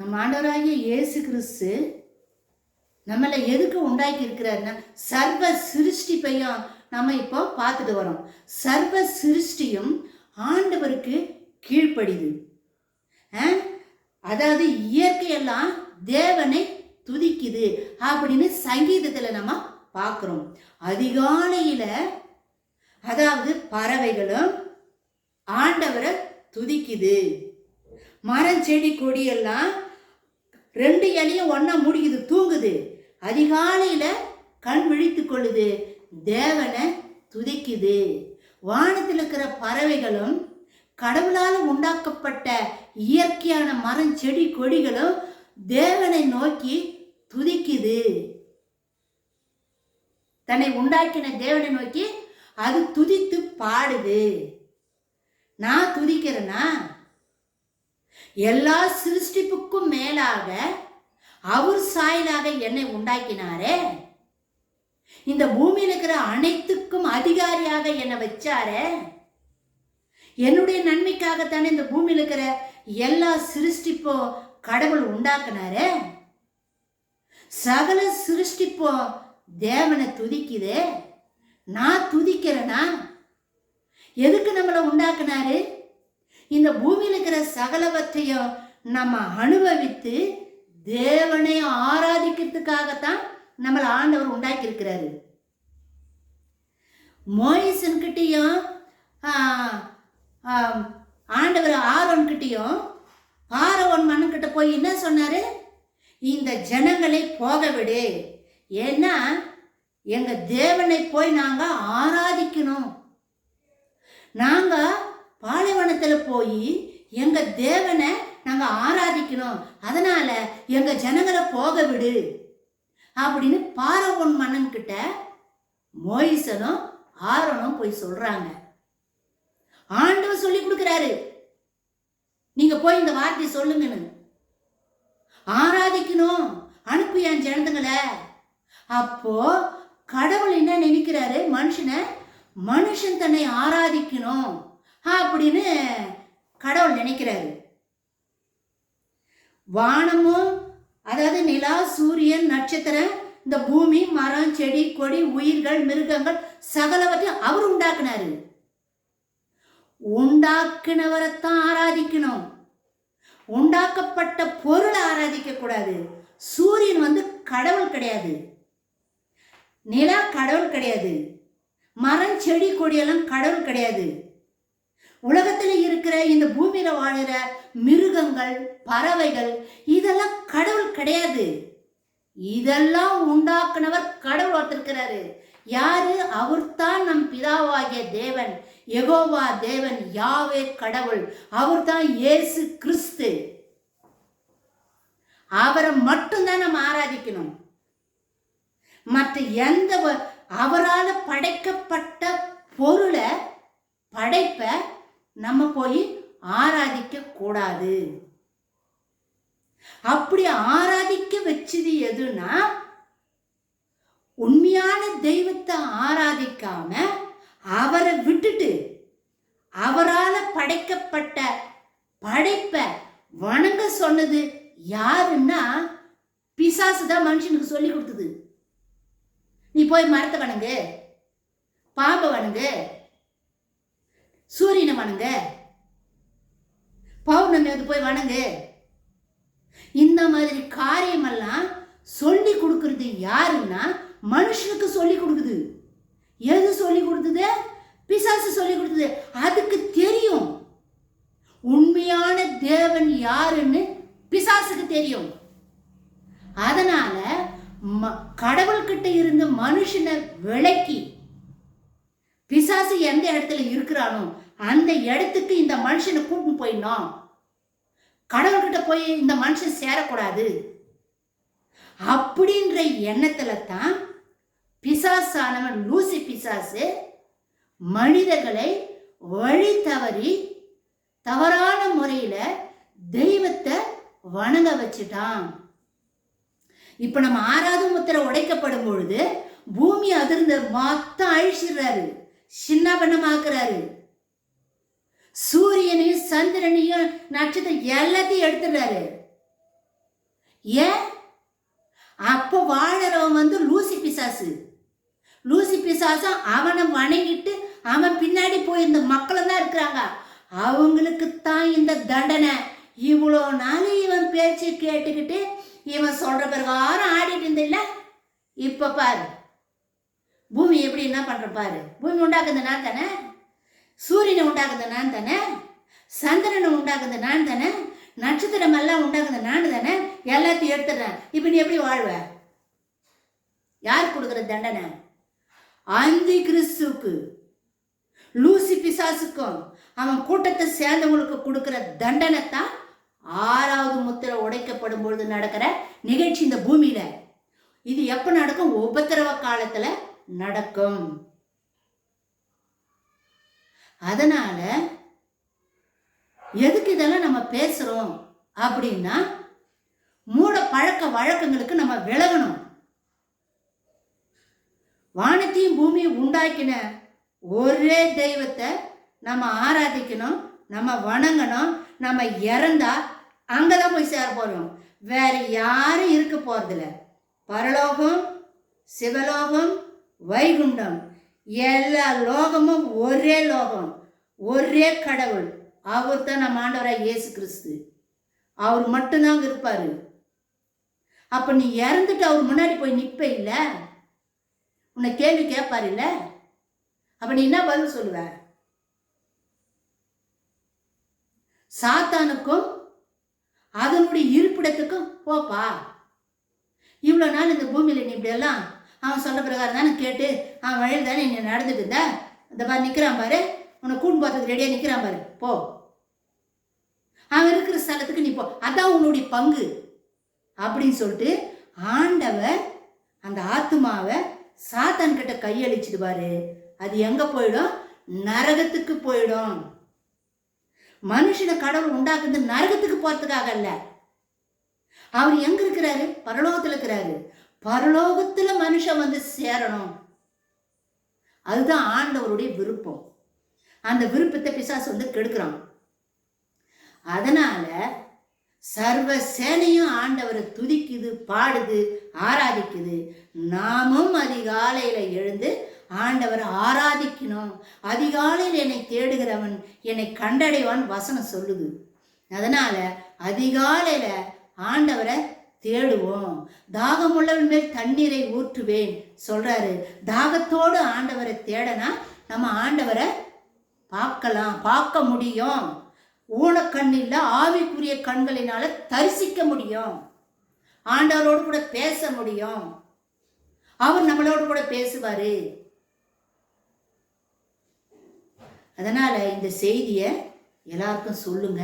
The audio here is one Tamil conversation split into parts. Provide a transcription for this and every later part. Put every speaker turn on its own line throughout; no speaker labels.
நம்ம ஆண்டவராகிய இயேசு கிறிஸ்து நம்மளை எதுக்கு உண்டாக்கி இருக்கிறாருன்னா சர்வ சிருஷ்டிப்பையும் நம்ம இப்போ பார்த்துட்டு வரோம். சர்வ சிருஷ்டியும் ஆண்டவருக்கு கீழ்ப்படிது. அதாவது இயற்கையெல்லாம் தேவனை துதிக்குது அப்படின்னு சங்கீதத்துல நம்ம பார்க்கிறோம். அதிகாலையில அதாவது பறவைகளும் ஆண்டவரை துதிக்குது. மரம் செடி கொடியெல்லாம் ரெண்டு இலையும் ஒன்னா முடிக்குது, தூங்குது. அதிகாலையில கண் விழித்து கொள்ளுது, தேவனை துதிக்குது. வானத்தில் இருக்கிற பறவைகளும் கடவுளால் உண்டாக்கப்பட்ட இயற்கையான மரம் செடி கொடிகளும் தேவனை நோக்கி துதிக்குது. தன்னை உண்டாக்கின தேவனை நோக்கி அது துதித்து பாடுது. நான் துதிக்கிறேன்னா எல்லா சிருஷ்டிப்புக்கும் மேலாக அவர் சாயலாக என்னை உண்டாக்கினாரே, இந்த பூமியில் இருக்கிற அனைத்துக்கும் அதிகாரியாக என்னை வச்சாரே, என்னுடைய நன்மைக்காகத்தானே இந்த பூமியில் இருக்கிற எல்லா சிருஷ்டிப்போ கடவுள் உண்டாக்குனாரே. சகல சிருஷ்டிப்போ தேவனை துதிக்குதே. நான் துதிக்கிறேனா? எதுக்கு நம்மளை உண்டாக்குனாரு? இந்த பூமியில் இருக்கிற சகலவற்றையும் நம்ம அனுபவித்து தேவனை ஆராதிக்கிறதுக்காகத்தான் நம்மளை ஆண்டவர் உண்டாக்கி இருக்கிறாரு. மோயிசன் கிட்டையும் ஆண்டவர் ஆரோன் கிட்டையும் பார்வோன் மன்னன்கிட்ட போய் என்ன சொன்னாரு? இந்த ஜனங்களை போக விடு, ஏன்னா எங்க தேவனை போய் நாங்க ஆராதிக்கணும். நாங்க பாலைவனத்துல போய் எங்க தேவனை நாங்க ஆராதிக்கணும், அதனால எங்க ஜனங்களை போக விடு அப்படின்னு பார்வோன் மன்னன் கிட்ட மோயிசனும் ஆரோனும் போய் சொல்றாங்க. ஆண்டவர் சொல்லி கொடுக்கிறாரு, நீங்க போய் இந்த வார்த்தை சொல்லுங்கன்னு. ஆராதிக்கணும், அனுப்பு என் ஜனங்களை. அப்போ கடவுள் என்ன நினைக்கிறாரு? மனுஷன் தன்னை ஆராதிக்கணும் அப்படின்னு கடவுள் நினைக்கிறாரு. வானமும் அதாவது நிலா, சூரியன், நட்சத்திரம், இந்த பூமி, மரம், செடி, கொடி, உயிர்கள், மிருகங்கள் சகலவற்றையும் அவர் உண்டாக்குனாரு. உண்டாக்குனவரைத்தான் ஆராதிக்கணும். உண்டாக்கப்பட்ட பொருளை ஆராதிக்க கூடாது. சூரியன் கடவுள் கிடையாது, நிலா கடவுள் கிடையாது, மரம் செடி கொடியெல்லாம் கடவுள் கிடையாது. உலகத்தில் இருக்கிற இந்த பூமியில வாழுற மிருகங்கள், பறவைகள் இதெல்லாம் கடவுள் கிடையாது. இதெல்லாம் உண்டாக்குனவர் கடவுள் ஒருத்திருக்கிறாரு. யாரு? அவர்தான் நம் பிதாவாகிய தேவன், யெகோவா தேவன், யாவே கடவுள். அவர்தான் இயேசு கிறிஸ்து. அவரை மட்டும்தான் நம்ம ஆராதிக்கணும். மற்ற எந்த அவரால் படைக்கப்பட்ட பொருளை படைப்ப நம்ம போய் ஆராதிக்க கூடாது. அப்படி ஆராதிக்க வச்சது எதுனா, உண்மையான தெய்வத்தை ஆராதிக்காம அவரை விட்டுட்டு அவரால் படைக்கப்பட்ட படைப்பை வணங்க சொன்னது யாருன்னா பிசாசு தான் மனுஷனுக்கு சொல்லி கொடுத்தது. நீ போய் மரத்தை வணங்கு, பாம்பை வணங்கு, சூரியனை வணங்க, பௌர்ணமி அது போய் வணங்கு. இந்த மாதிரி காரியமெல்லாம் சொல்லி கொடுக்கறது யாருன்னா மனுஷனுக்கு சொல்லி கொடுக்குது. எது சொல்லி கொடுத்தது? பிசாசு சொல்லி கொடுத்தது. அதுக்கு தெரியும் உண்மையான தேவன் யாருன்னு பிசாசுக்கு தெரியும். அதனால கடவுள்கிட்ட இருந்து மனுஷனை விலக்கி பிசாசு எந்த இடத்துல இருக்கிறானோ அந்த இடத்துக்கு இந்த மனுஷனை கூட்டின்னு போயிடணும். கடவுள்கிட்ட போய் இந்த மனுஷன் சேரக்கூடாது அப்படின்ற எண்ணத்துல தான் பிசாசானவன் லூசி பிசாசு மனிதர்களை வழி தவறி தவறான முறையில தெய்வத்தை வணங்க வச்சுட்டான். இப்ப நம்ம 6வது முத்திரை உடைக்கப்படும் பொழுது பூமி அதிர்ந்த மொத்தம் அழிச்சிடுறாரு, சின்ன பண்ணமாக்குறாரு. சூரியனையும் சந்திரனையும் நட்சத்திரம் எல்லாத்தையும் எடுத்துடுறாரு. ஏன்? அப்போ வாழறவன் வந்து லூசி பிசாசு. லூசி பிசாசும் அவனை வணங்கிட்டு அவன் பின்னாடி போய் இந்த மக்களை தான் இருக்கிறாங்க. அவங்களுக்குத்தான் இந்த தண்டனை. இவ்வளோ நாள் இவன் பேச்சு கேட்டுக்கிட்டு இவன் சொல்ற பிரகாரம் ஆடிட்டு இருந்தில்ல, இப்ப பாரு பூமி எப்படி என்ன பண்ற பாரு. பூமி உண்டாக்குறது நான் தானே, சூரியனை உண்டாக்குறது நான் தானே, சந்திரனை உண்டாக்குறது நான் தானே, நட்சத்திரம் எல்லாம் உண்டாக்குறது நான் தானே, எல்லாத்தையும் எடுத்துடுறேன். இப்ப நீ எப்படி வாழ்வ? யார் கொடுக்குற தண்டனை? அந்தி கிறிஸ்துக்கு, லூசி பிசாசுக்கும் அவன் கூட்டத்தை சேர்ந்தவங்களுக்கு கொடுக்கிற தண்டனை தான் 6வது முத்திரை உடைக்கப்படும் பொழுது நடக்கிற நிகழ்ச்சி இந்த பூமியில. இது எப்ப நடக்கும்? உபத்திரவ காலத்துல நடக்கும். அதனால எதுக்கு இதெல்லாம் நம்ம பேசுறோம் அப்படின்னா, மூட பழக்க வழக்கங்களுக்கு நம்ம விலகணும். வானத்தையும் பூமியும் உண்டாக்கின ஒரே தெய்வத்தை நம்ம ஆராதிக்கணும், நம்ம வணங்கணும். நம்ம இறந்தா அங்கதான் போய் சேர போறோம். வேற யாரும் இருக்க போறதில்ல. பரலோகம், சிவலோகம், வைகுண்டம், எல்லா லோகமும் ஒரே லோகம், ஒரே கடவுள். அவர் தான் நம்ம ஆண்டவராக இயேசு கிறிஸ்து. அவர் மட்டும்தான் அங்க இருப்பாரு. அப்ப நீ இறந்துட்டு அவர் முன்னாடி போய் நிற்ப இல்ல, உன்னை கேள்வி கேட்பாரு இல்ல, அப்ப நீ என்ன பதில் சொல்லுவ? சாத்தானுக்கும் அதனுடைய இருப்பிடத்துக்கும் போப்பா. இவ்வளோ நாள் இந்த பூமியில நீ இப்படியெல்லாம் அவன் சொல்ற பிரகாரம் தானே கேட்டு அவன் வழியில் தானே நீ நடந்துட்டு இருந்த. இந்த பாரு நிற்கிறான் பாரு, உன்னை கூண்டு போகிறதுக்கு ரெடியாக நிற்கிறான் பாரு, போ. அவன் இருக்கிற ஸ்தலத்துக்கு நீ போ, அதான் உன்னுடைய பங்கு அப்படின்னு சொல்லிட்டு ஆண்டவர் அந்த ஆத்துமாவை சாத்தான் கிட்ட கையளிச்சிடுவாரு. அது எங்க போயிடும்? நரகத்துக்கு போயிடும். மனுஷனை கடவுள் உண்டாக்குறது நரகத்துக்கு போறதுக்காக அல்ல. அவர் எங்க இருக்கிறாரு? பரலோகத்துல இருக்கிறாரு. பரலோகத்துல மனுஷன் வந்து சேரணும். அதுதான் ஆண்டவருடைய விருப்பம். அந்த விருப்பத்தை பிசாசு வந்து கெடுக்கிறான். அதனால சர்வ சேனையும் ஆண்டவரை துதிக்குது, பாடுது, ஆராதிக்குது. நாமும் அதிகாலையில எழுந்து ஆண்டவரை ஆராதிக்கணும். அதிகாலையில் என்னை தேடுகிறவன் என்னை கண்டடைவான் வசனம் சொல்லுது. அதனால அதிகாலையில ஆண்டவரை தேடுவோம். தாகம் உள்ளவன் மேல் தண்ணீரை ஊற்றுவேன் சொல்றாரு. தாகத்தோடு ஆண்டவரை தேடனா நம்ம ஆண்டவரை பார்க்கலாம், பார்க்க முடியும். ஊனக்கண்ணில் ஆவிக்குரிய கண்களினால தரிசிக்க முடியும். ஆண்டவரோடு கூட பேச முடியும். அவர் நம்மளோடு கூட பேசுவாரு. அதனால இந்த செய்தியை எல்லாருக்கும் சொல்லுங்க,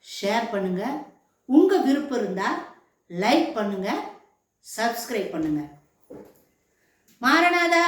ஷேர் பண்ணுங்க. உங்க விருப்பம் இருந்தா லைக் பண்ணுங்க, சப்ஸ்கிரைப் பண்ணுங்க. மாரநாதா.